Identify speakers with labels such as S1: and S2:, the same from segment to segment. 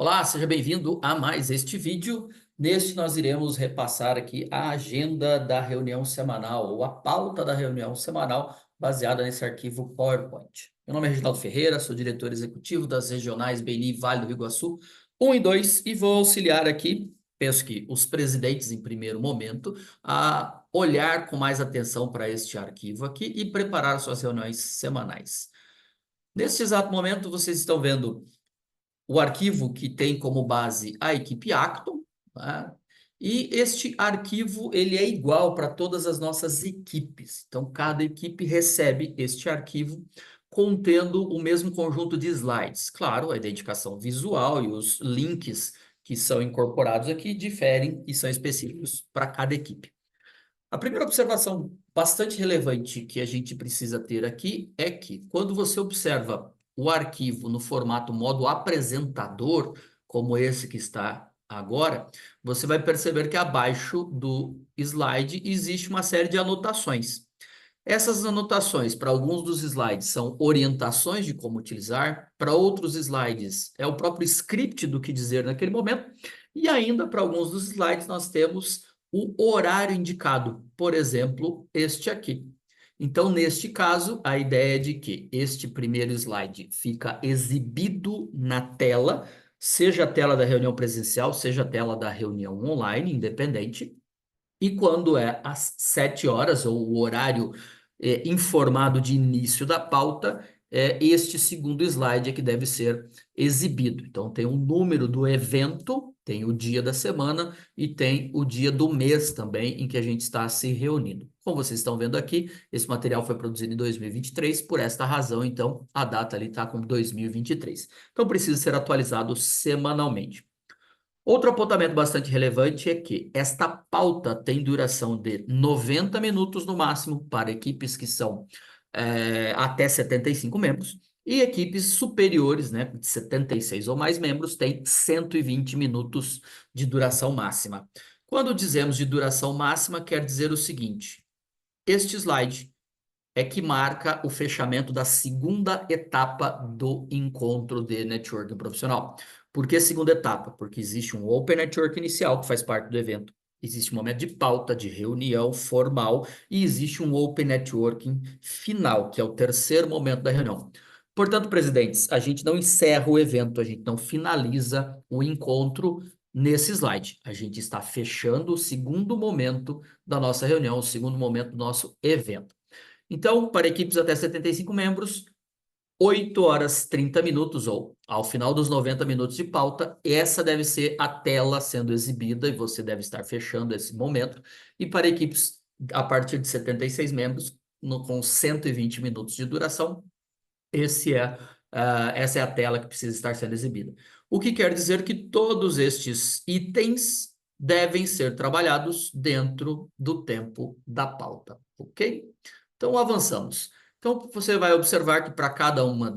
S1: Olá, seja bem-vindo a mais este vídeo. Neste nós iremos repassar aqui a agenda da reunião semanal, ou a pauta da reunião semanal, baseada nesse arquivo PowerPoint. Meu nome é Reginaldo Ferreira, sou diretor executivo das regionais Beni, Vale do Rio Iguaçu 1 e 2, e vou auxiliar aqui, penso que os presidentes em primeiro momento, a olhar com mais atenção para este arquivo aqui e preparar suas reuniões semanais. Neste exato momento, vocês estão vendo o arquivo que tem como base a equipe Acton, tá? E este arquivo ele é igual para todas as nossas equipes. Então, cada equipe recebe este arquivo contendo o mesmo conjunto de slides. Claro, a identificação visual e os links que são incorporados aqui diferem e são específicos para cada equipe. A primeira observação bastante relevante que a gente precisa ter aqui é que, quando você observa o arquivo no formato modo apresentador, como esse que está agora, você vai perceber que abaixo do slide existe uma série de anotações. Essas anotações, para alguns dos slides, são orientações de como utilizar, para outros slides, é o próprio script do que dizer naquele momento, e ainda para alguns dos slides nós temos o horário indicado, por exemplo, este aqui. Então, neste caso, a ideia é de que este primeiro slide fica exibido na tela, seja a tela da reunião presencial, seja a tela da reunião online, independente, e quando é às 7 horas, ou o horário informado de início da pauta, este segundo slide é que deve ser exibido. Então, tem o número do evento, tem o dia da semana e tem o dia do mês também em que a gente está se reunindo. Como vocês estão vendo aqui, esse material foi produzido em 2023, por esta razão, então, a data ali está com 2023. Então, precisa ser atualizado semanalmente. Outro apontamento bastante relevante é que esta pauta tem duração de 90 minutos no máximo para equipes que são até 75 membros, e equipes superiores, né, de 76 ou mais membros, têm 120 minutos de duração máxima. Quando dizemos de duração máxima, quer dizer o seguinte: este slide é que marca o fechamento da segunda etapa do encontro de networking profissional. Por que segunda etapa? Porque existe um Open Network inicial, que faz parte do evento. Existe um momento de pauta, de reunião formal, e existe um Open Networking final, que é o terceiro momento da reunião. Portanto, presidentes, a gente não encerra o evento, a gente não finaliza o encontro nesse slide. A gente está fechando o segundo momento da nossa reunião, o segundo momento do nosso evento. Então, para equipes até 75 membros, 8 horas 30 minutos, ou ao final dos 90 minutos de pauta, essa deve ser a tela sendo exibida e você deve estar fechando esse momento. E para equipes a partir de 76 membros, com 120 minutos de duração, essa é a tela que precisa estar sendo exibida. O que quer dizer que todos estes itens devem ser trabalhados dentro do tempo da pauta, ok? Então, avançamos. Então, você vai observar que para cada uma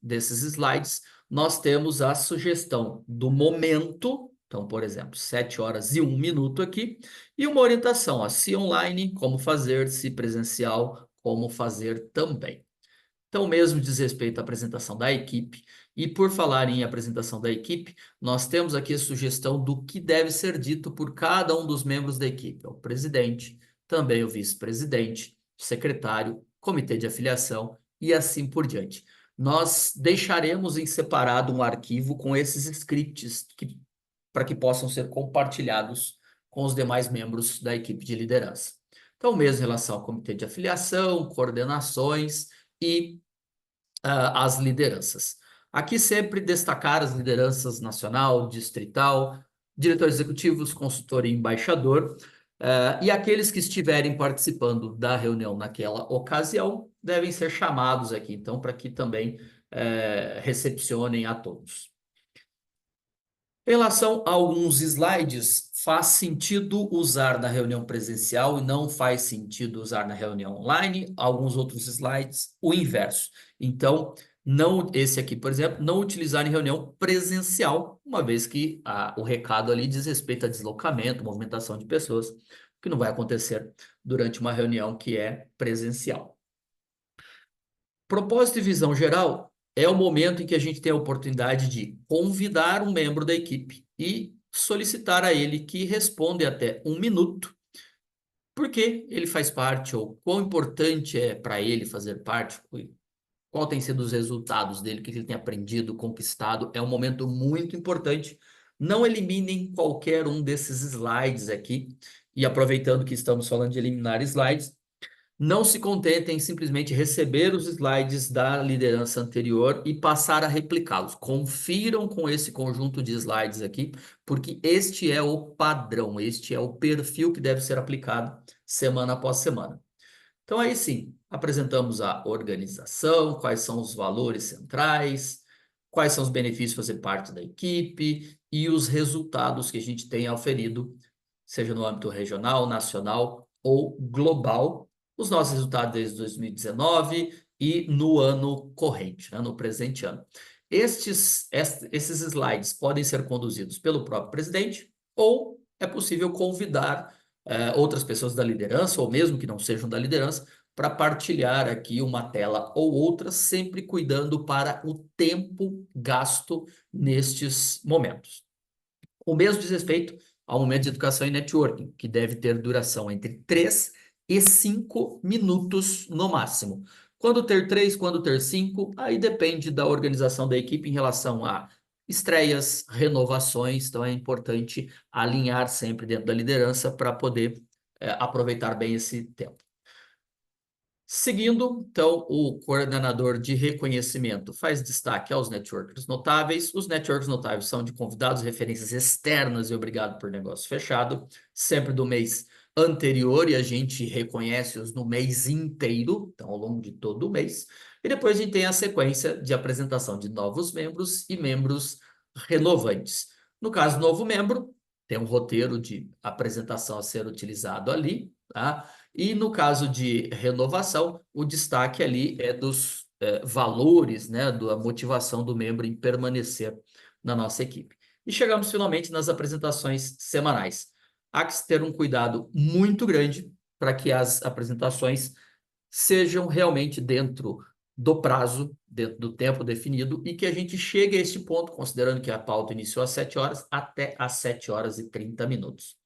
S1: desses slides, nós temos a sugestão do momento. Então, por exemplo, 7 horas e 1 minuto aqui, e uma orientação, ó, se online, como fazer, se presencial, como fazer também. Então, mesmo diz respeito à apresentação da equipe, e por falar em apresentação da equipe, nós temos aqui a sugestão do que deve ser dito por cada um dos membros da equipe: o presidente, também o vice-presidente, secretário, comitê de afiliação e assim por diante. Nós deixaremos em separado um arquivo com esses scripts para que possam ser compartilhados com os demais membros da equipe de liderança. Então, mesmo em relação ao comitê de afiliação, coordenações e as lideranças. Aqui sempre destacar as lideranças nacional, distrital, diretores executivos, consultor e embaixador, e aqueles que estiverem participando da reunião naquela ocasião devem ser chamados aqui, então, para que também recepcionem a todos. Em relação a alguns slides, faz sentido usar na reunião presencial e não faz sentido usar na reunião online. Alguns outros slides, o inverso. Então, não, esse aqui, por exemplo, não utilizar em reunião presencial, uma vez que o recado ali diz respeito a deslocamento, movimentação de pessoas, que não vai acontecer durante uma reunião que é presencial. Propósito e visão geral. é o momento em que a gente tem a oportunidade de convidar um membro da equipe e solicitar a ele que responda em até 1 minuto, porque ele faz parte ou quão importante é para ele fazer parte, qual tem sido os resultados dele, o que ele tem aprendido, conquistado. É um momento muito importante. Não eliminem qualquer um desses slides aqui. E aproveitando que estamos falando de eliminar slides, não se contentem em simplesmente receber os slides da liderança anterior e passar a replicá-los. Confiram com esse conjunto de slides aqui, porque este é o padrão, este é o perfil que deve ser aplicado semana após semana. Então, aí sim, apresentamos a organização, quais são os valores centrais, quais são os benefícios de fazer parte da equipe e os resultados que a gente tem auferido, seja no âmbito regional, nacional ou global, os nossos resultados desde 2019 e no ano corrente, né, no presente ano. Esses slides podem ser conduzidos pelo próprio presidente ou é possível convidar outras pessoas da liderança, ou mesmo que não sejam da liderança, para partilhar aqui uma tela ou outra, sempre cuidando para o tempo gasto nestes momentos. O mesmo diz respeito ao momento de educação e networking, que deve ter duração entre 3 e 5 minutos no máximo. Quando ter 3, quando ter 5, aí depende da organização da equipe em relação a estreias, renovações, então é importante alinhar sempre dentro da liderança para poder aproveitar bem esse tempo. Seguindo, então, o coordenador de reconhecimento faz destaque aos networkers notáveis. Os networkers notáveis são de convidados, referências externas e obrigado por negócio fechado, sempre do mês anterior, e a gente reconhece-os no mês inteiro, então ao longo de todo o mês. E depois a gente tem a sequência de apresentação de novos membros e membros renovantes. No caso, novo membro, tem um roteiro de apresentação a ser utilizado ali, tá? E no caso de renovação, o destaque ali é dos valores, né, da motivação do membro em permanecer na nossa equipe. E chegamos finalmente nas apresentações semanais. Há que ter um cuidado muito grande para que as apresentações sejam realmente dentro do prazo, dentro do tempo definido, e que a gente chegue a este ponto, considerando que a pauta iniciou às 7 horas, até às 7 horas e 30 minutos.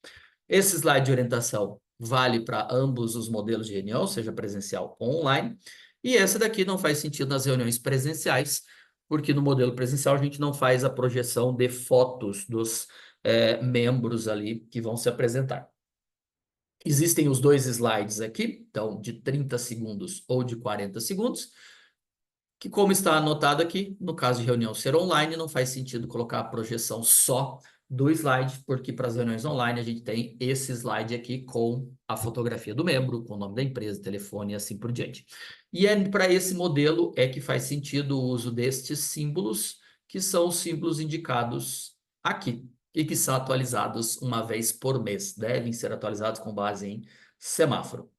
S1: Esse slide de orientação vale para ambos os modelos de reunião, seja presencial ou online. E essa daqui não faz sentido nas reuniões presenciais, porque no modelo presencial a gente não faz a projeção de fotos dos membros ali que vão se apresentar. Existem os dois slides aqui, então de 30 segundos ou de 40 segundos, que como está anotado aqui, no caso de reunião ser online, não faz sentido colocar a projeção só do slide, porque para as reuniões online a gente tem esse slide aqui com a fotografia do membro, com o nome da empresa, telefone e assim por diante. E é para esse modelo é que faz sentido o uso destes símbolos, que são os símbolos indicados aqui, e que são atualizados uma vez por mês, devem ser atualizados com base em semáforo.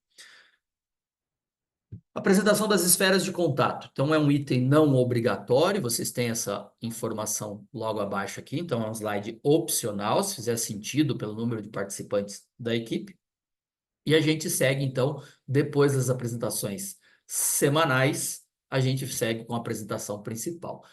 S1: Apresentação das esferas de contato. Então, é um item não obrigatório, vocês têm essa informação logo abaixo aqui, então é um slide opcional, se fizer sentido pelo número de participantes da equipe. E a gente segue, então, depois das apresentações semanais, a gente segue com a apresentação principal.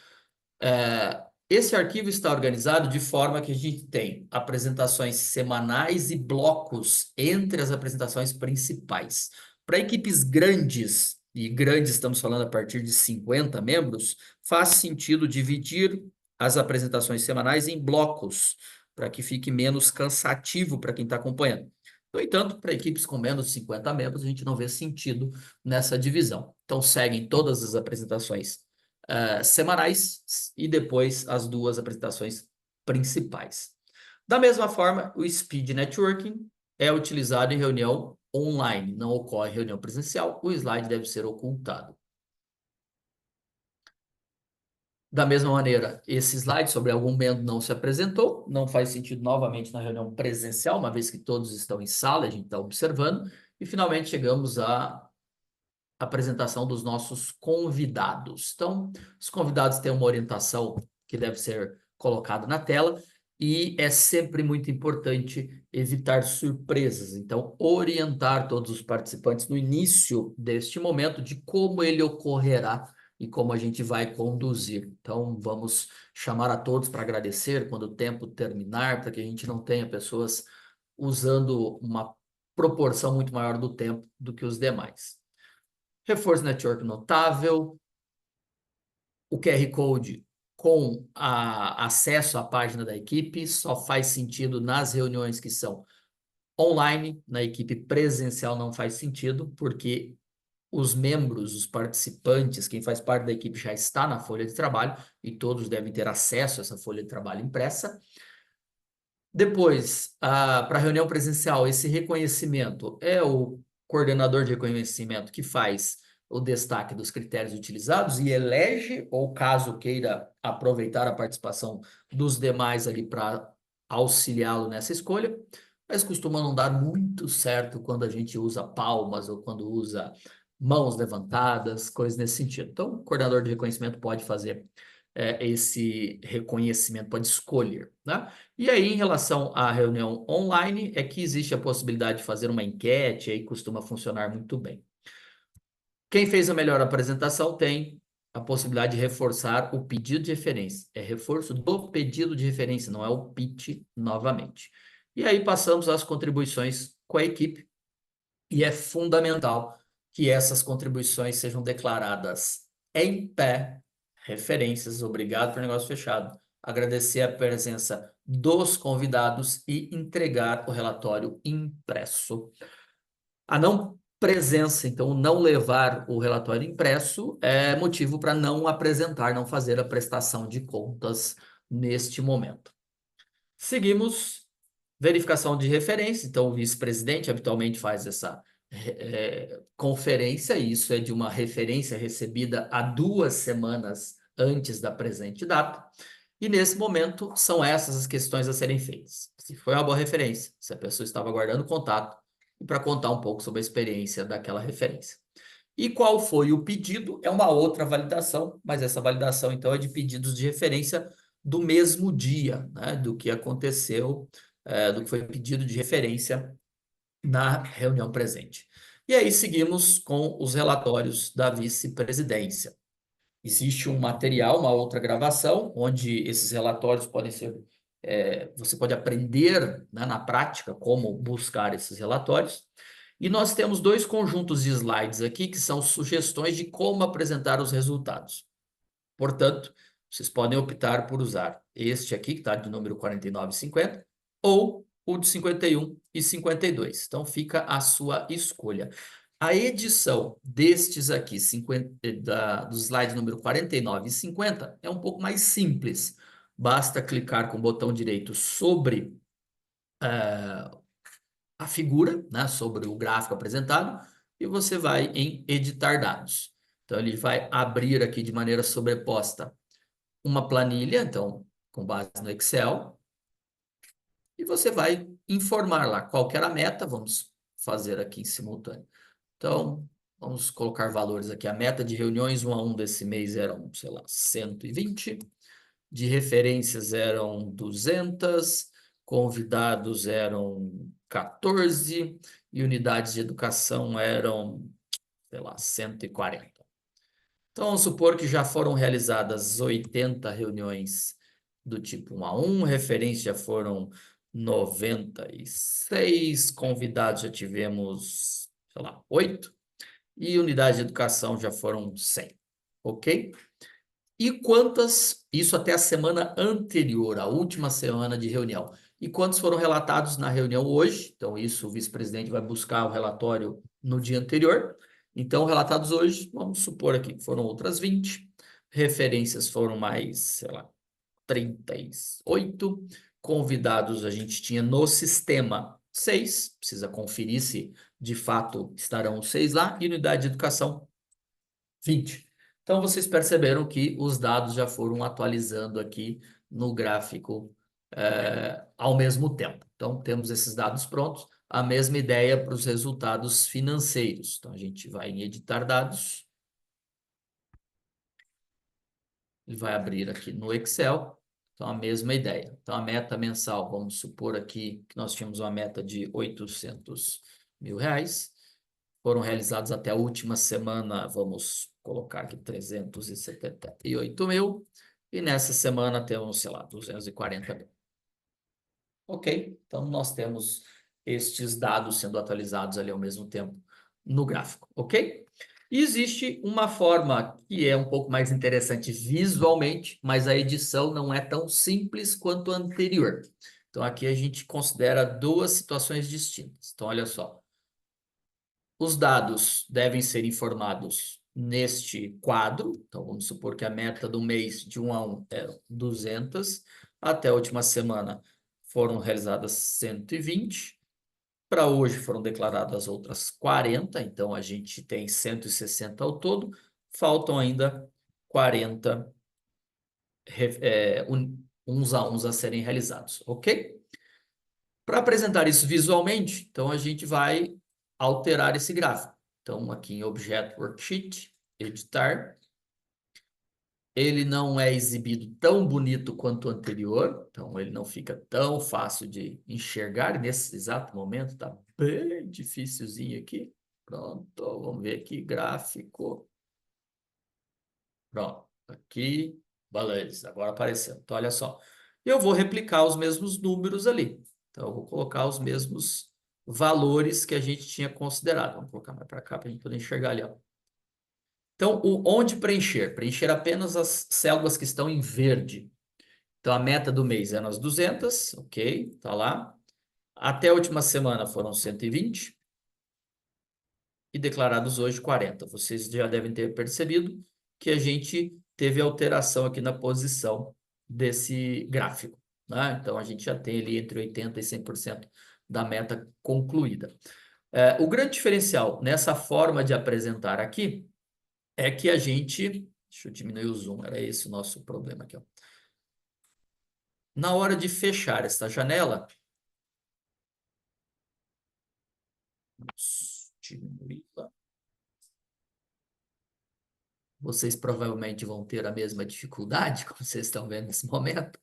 S1: Esse arquivo está organizado de forma que a gente tem apresentações semanais e blocos entre as apresentações principais. Para equipes grandes, e grandes estamos falando a partir de 50 membros, faz sentido dividir as apresentações semanais em blocos, para que fique menos cansativo para quem está acompanhando. No entanto, para equipes com menos de 50 membros, a gente não vê sentido nessa divisão. Então, seguem todas as apresentações semanais e depois as duas apresentações principais. Da mesma forma, o Speed Networking é utilizado em reunião online, não ocorre reunião presencial, o slide deve ser ocultado. Da mesma maneira, esse slide sobre algum membro não se apresentou, não faz sentido novamente na reunião presencial, uma vez que todos estão em sala, a gente está observando, e finalmente chegamos à apresentação dos nossos convidados. Então, os convidados têm uma orientação que deve ser colocada na tela e é sempre muito importante evitar surpresas. Então, orientar todos os participantes no início deste momento de como ele ocorrerá e como a gente vai conduzir. Então, vamos chamar a todos para agradecer quando o tempo terminar, para que a gente não tenha pessoas usando uma proporção muito maior do tempo do que os demais. Reforço network notável, o QR Code com acesso à página da equipe só faz sentido nas reuniões que são online, na equipe presencial não faz sentido, porque os membros, os participantes, quem faz parte da equipe já está na folha de trabalho e todos devem ter acesso a essa folha de trabalho impressa. Depois, para a reunião presencial, esse reconhecimento é o coordenador de reconhecimento que faz o destaque dos critérios utilizados e elege, ou caso queira aproveitar a participação dos demais ali para auxiliá-lo nessa escolha, mas costuma não dar muito certo quando a gente usa palmas ou quando usa mãos levantadas, coisas nesse sentido. Então, o coordenador de reconhecimento pode fazer esse reconhecimento, pode escolher, né? E aí, em relação à reunião online, é que existe a possibilidade de fazer uma enquete, aí costuma funcionar muito bem. Quem fez a melhor apresentação tem a possibilidade de reforçar o pedido de referência. É reforço do pedido de referência, não é o pitch novamente. E aí passamos às contribuições com a equipe, e é fundamental que essas contribuições sejam declaradas em pé, referências, obrigado por negócio fechado, agradecer a presença dos convidados e entregar o relatório impresso. A não presença, então, não levar o relatório impresso é motivo para não apresentar, não fazer a prestação de contas neste momento. Seguimos, verificação de referência. Então, o vice-presidente habitualmente faz essa conferência, e isso é de uma referência recebida há 2 semanas antes da presente data. E nesse momento, são essas as questões a serem feitas. Se foi uma boa referência, se a pessoa estava guardando contato, e para contar um pouco sobre a experiência daquela referência. E qual foi o pedido? É uma outra validação, mas essa validação, então, é de pedidos de referência do mesmo dia, né, do que aconteceu, do que foi pedido de referência na reunião presente. E aí seguimos com os relatórios da vice-presidência. Existe um material, uma outra gravação, onde esses relatórios podem ser. Você pode aprender, né, na prática como buscar esses relatórios. E nós temos 2 conjuntos de slides aqui que são sugestões de como apresentar os resultados. Portanto, vocês podem optar por usar este aqui, que está de número 49 e 50, ou o de 51 e 52. Então, fica a sua escolha. A edição destes aqui, do slide número 49 e 50, é um pouco mais simples. Basta clicar com o botão direito sobre a figura, né, sobre o gráfico apresentado, e você vai em editar dados. Então, ele vai abrir aqui de maneira sobreposta uma planilha, então, com base no Excel, e você vai informar lá qual que era a meta, vamos fazer aqui em simultâneo. Então, vamos colocar valores aqui. A meta de reuniões 1 a 1 desse mês eram, sei lá, 120, de referências eram 200, convidados eram 14 e unidades de educação eram, sei lá, 140. Então, vamos supor que já foram realizadas 80 reuniões do tipo 1 a 1, referência já foram 96, convidados já tivemos, sei lá, 8, e unidade de educação já foram 100, ok? E quantas, isso até a semana anterior, a última semana de reunião, e quantos foram relatados na reunião hoje? Então, isso o vice-presidente vai buscar o relatório no dia anterior. Então, relatados hoje, vamos supor aqui que foram outras 20, referências foram mais, sei lá, 38, convidados a gente tinha no sistema 6, precisa conferir se de fato estarão os 6 lá, e unidade de educação 20. Então, vocês perceberam que os dados já foram atualizando aqui no gráfico ao mesmo tempo. Então, temos esses dados prontos. A mesma ideia para os resultados financeiros. Então, a gente vai em editar dados. Ele vai abrir aqui no Excel. Então, a mesma ideia. Então, a meta mensal, vamos supor aqui que nós tínhamos uma meta de R$ 800 mil. Foram realizados até a última semana, vamos colocar aqui 378 mil. E nessa semana temos, sei lá, 240 mil. Ok, então nós temos estes dados sendo atualizados ali ao mesmo tempo no gráfico, ok? E existe uma forma que é um pouco mais interessante visualmente, mas a edição não é tão simples quanto a anterior. Então aqui a gente considera duas situações distintas. Então olha só, os dados devem ser informados neste quadro. Então vamos supor que a meta do mês de 1 a 1 é 200, até a última semana foram realizadas 120. Para hoje foram declaradas outras 40, então a gente tem 160 ao todo. Faltam ainda 40 uns a uns a serem realizados, ok? Para apresentar isso visualmente, então a gente vai alterar esse gráfico. Então aqui em Objeto Worksheet, editar. Ele não é exibido tão bonito quanto o anterior, então ele não fica tão fácil de enxergar nesse exato momento, tá bem dificilzinho aqui. Pronto, vamos ver aqui, gráfico. Pronto, aqui, beleza, agora apareceu. Então, olha só, eu vou replicar os mesmos números ali. Então, eu vou colocar os mesmos valores que a gente tinha considerado. Vamos colocar mais para cá para a gente poder enxergar ali, ó. Então, onde preencher? Preencher apenas as células que estão em verde. Então, a meta do mês é nas 200, ok, tá lá. Até a última semana foram 120 e declarados hoje 40. Vocês já devem ter percebido que a gente teve alteração aqui na posição desse gráfico, né? Então, a gente já tem ali entre 80% e 100% da meta concluída. O grande diferencial nessa forma de apresentar aqui é que a gente... Deixa eu diminuir o zoom, era esse o nosso problema aqui, ó. Na hora de fechar esta janela, diminuí-la. Vocês provavelmente vão ter a mesma dificuldade, como vocês estão vendo nesse momento,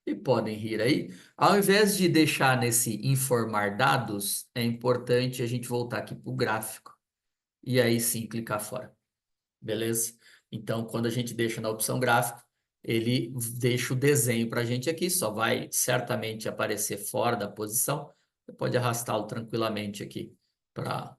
S1: e podem rir aí. Ao invés de deixar nesse informar dados, é importante a gente voltar aqui para o gráfico e aí sim clicar fora. Beleza? Então, quando a gente deixa na opção gráfico, ele deixa o desenho para a gente aqui, só vai certamente aparecer fora da posição. Você pode arrastá-lo tranquilamente aqui para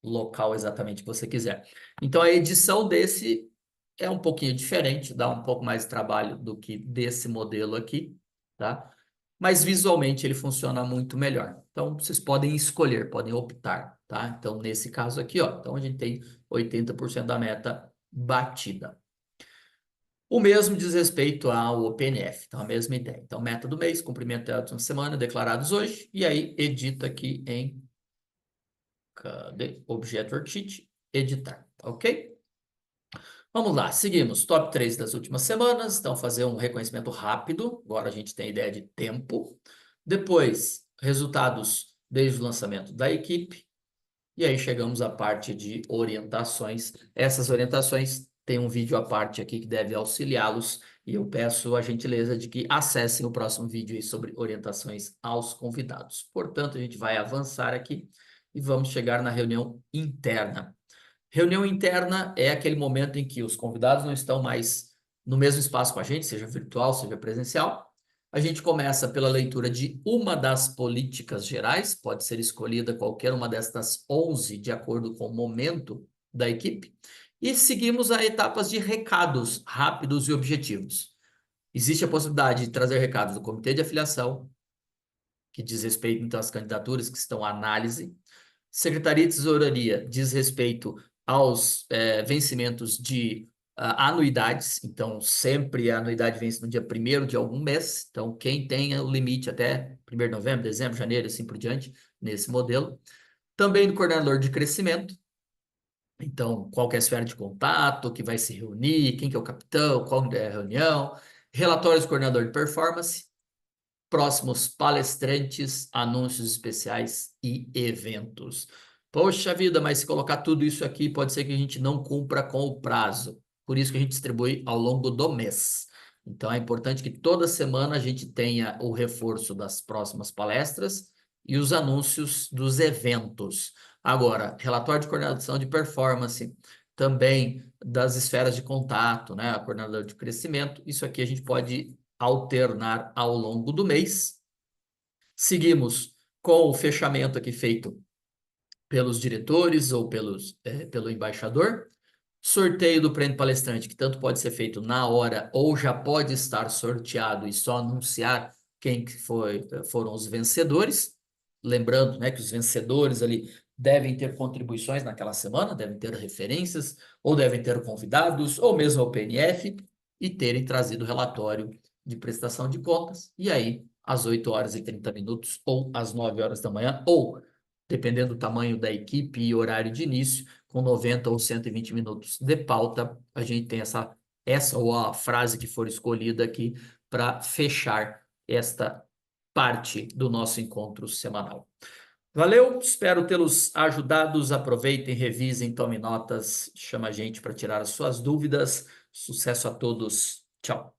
S1: o local exatamente que você quiser. Então, a edição desse é um pouquinho diferente, dá um pouco mais de trabalho do que desse modelo aqui, tá? Mas visualmente ele funciona muito melhor. Então, vocês podem escolher, podem optar, tá? Então, nesse caso aqui, ó, então a gente tem 80% da meta batida. O mesmo diz respeito ao OPNF, então a mesma ideia. Então, meta do mês, cumprimento da última semana, declarados hoje, e aí edita aqui em cadê? Objeto Worksheet, editar, ok? Vamos lá, seguimos. Top 3 das últimas semanas. Então, fazer um reconhecimento rápido. Agora a gente tem ideia de tempo. Depois, resultados desde o lançamento da equipe. E aí chegamos à parte de orientações. Essas orientações tem um vídeo à parte aqui que deve auxiliá-los. E eu peço a gentileza de que acessem o próximo vídeo aí sobre orientações aos convidados. Portanto, a gente vai avançar aqui e vamos chegar na reunião interna. Reunião interna é aquele momento em que os convidados não estão mais no mesmo espaço com a gente, seja virtual, seja presencial. A gente começa pela leitura de uma das políticas gerais, pode ser escolhida qualquer uma destas 11 de acordo com o momento da equipe, e seguimos a etapas de recados rápidos e objetivos. Existe a possibilidade de trazer recados do comitê de afiliação, que diz respeito então às candidaturas que estão à análise. Secretaria de Tesouraria diz respeito aos vencimentos de anuidades, então sempre a anuidade vence no dia 1º de algum mês, então quem tem o limite até 1º de novembro, dezembro, janeiro, assim por diante, nesse modelo. Também do coordenador de crescimento, então qual que é a esfera de contato, que vai se reunir, quem que é o capitão, qual é a reunião, relatórios do coordenador de performance, próximos palestrantes, anúncios especiais e eventos. Poxa vida, mas se colocar tudo isso aqui, pode ser que a gente não cumpra com o prazo. Por isso que a gente distribui ao longo do mês. Então é importante que toda semana a gente tenha o reforço das próximas palestras e os anúncios dos eventos. Agora, relatório de coordenação de performance, também das esferas de contato, né? A coordenadora de crescimento. Isso aqui a gente pode alternar ao longo do mês. Seguimos com o fechamento aqui feito pelos diretores ou pelo embaixador. Sorteio do prêmio palestrante, que tanto pode ser feito na hora ou já pode estar sorteado e só anunciar quem que foram os vencedores. Lembrando, né, que os vencedores ali devem ter contribuições naquela semana, devem ter referências, ou devem ter convidados, ou mesmo o PNF, e terem trazido o relatório de prestação de contas. E aí, às 8 horas e 30 minutos, ou às 9 horas da manhã, ou dependendo do tamanho da equipe e horário de início, com 90 ou 120 minutos de pauta, a gente tem essa ou a frase que for escolhida aqui para fechar esta parte do nosso encontro semanal. Valeu, espero tê-los ajudados. Aproveitem, revisem, tomem notas, chama a gente para tirar as suas dúvidas. Sucesso a todos. Tchau.